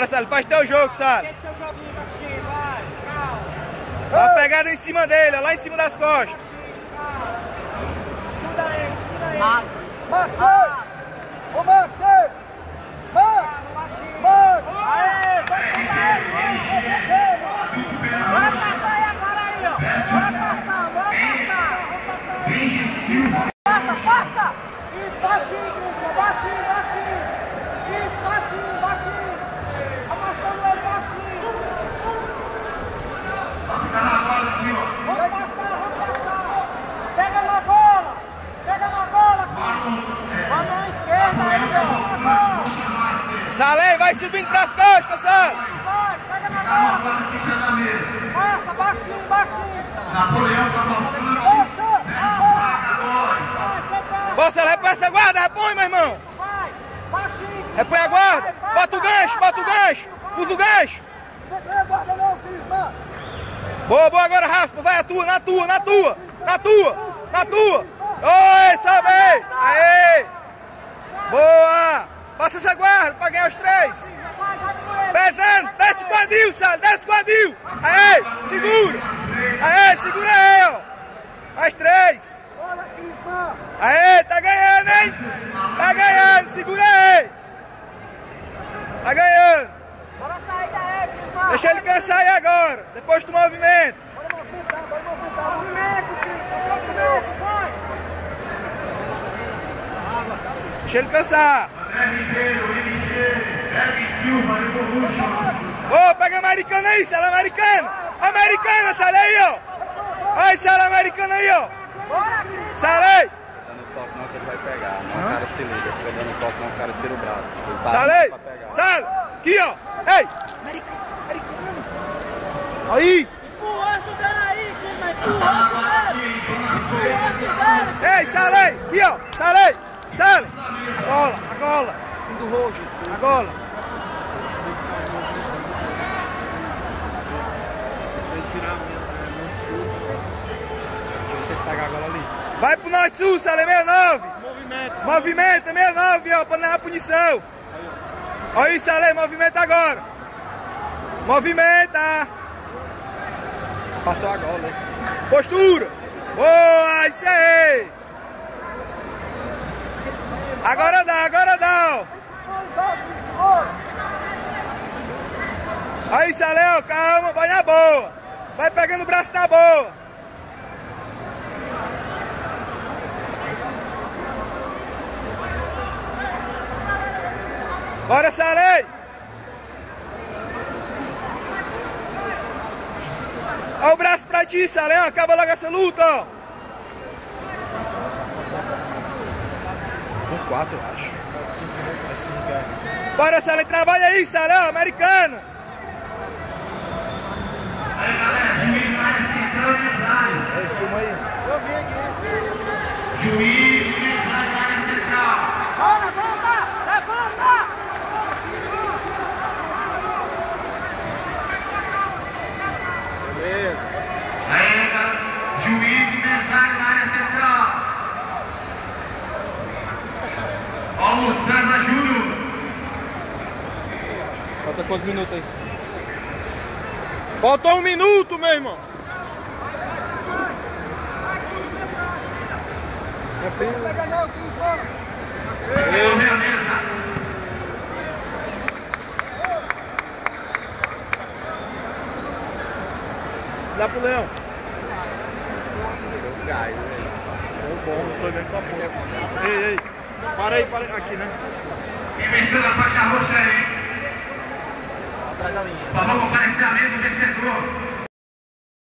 Bora, Sally, faz teu jogo, Sally. Dá uma pegada em cima dele, ó, lá em cima das costas. Estuda aí, estuda aí. Max, ô Max, Max, Max. Aê, vai passar aí agora aí, ó. Bora passar, bora passar. Passa, passa. Isso, baixinho, Crisma, baixinho, baixinho. Isso, baixinho, baixinho. Amassando ele baixinho. Vamos passar, vamos passar. Pega na bola, vamos à esquerda aí, pega na bola. Sally, vai subindo pras costas, Sally. Vai, pega na bola. Passa, baixinho, baixinho. Boa, Sally, repõe essa guarda, repõe, meu irmão. Vai, baixinho. Repõe a guarda. Bota o gancho, usa o gancho. Não tem a guarda não, Crisma. Boa, boa, agora raspa, vai, na tua. Oi, sobe aí. Aê. Boa. Passa essa guarda pra ganhar os 3. Pesando, desce o quadril, Sally, desce o quadril. Aê, segura. Aê, segura aí, ó. Mais 3. Bora, Crisma. Aê, tá ganhando, hein? Tá ganhando, segura aí. Tá ganhando. Bora sair daí, Crisma. Deixa ele cansar aí agora, depois do movimento. Bora movimentar. Movimento, Crisma, movimento, vai. Deixa ele cansar. Ô, pega a americana aí, Sally, americana. Americana, Sally aí, ó. Aí, Sally, americana aí, ó. Bora, Crisma. Sally. Dando toque não que ele vai pegar, não o cara se liga, fica dando toque não o cara tira o braço. Ele bate Sally, pra pegar. Sally, aqui, ó. Ei, americano. Aí. Empurra isso dele aí, Crisma, empurra isso dele. Ei, Sally, aqui, ó. Sally. A gola. Fim do roxo. A gola. Deixa você pegar a gola ali. Vai pro norte sul, Sally, 69. Movimenta, 69, ó, pra não dar punição. Olha aí, Sally, movimenta agora. Movimenta. Passou a gola, hein? Postura. Boa, isso aí. Agora dá, ó. Aí, Sally, ó, calma, vai na boa. Vai pegando o braço na boa. Bora, Sally. Olha o braço pra ti, Sally, ó. Acaba logo essa luta, ó. Com 4, eu acho. Assim, cara. Bora, Sally, trabalha aí, Sally, ó, americana. Aí, filma aí. Eu vi aqui. Juiz, mensagem na área central. Bora, levanta. Ainda, juiz de mensagem na área central. Paulo César Júnior. Falta quantos minutos aí? Faltou 1 minuto, meu irmão. Não pega não, Crisma. Beleza. Dá pro Leão. Gás, velho. Bom, não tô vendo só porra. Ei. Para aí, aqui, né?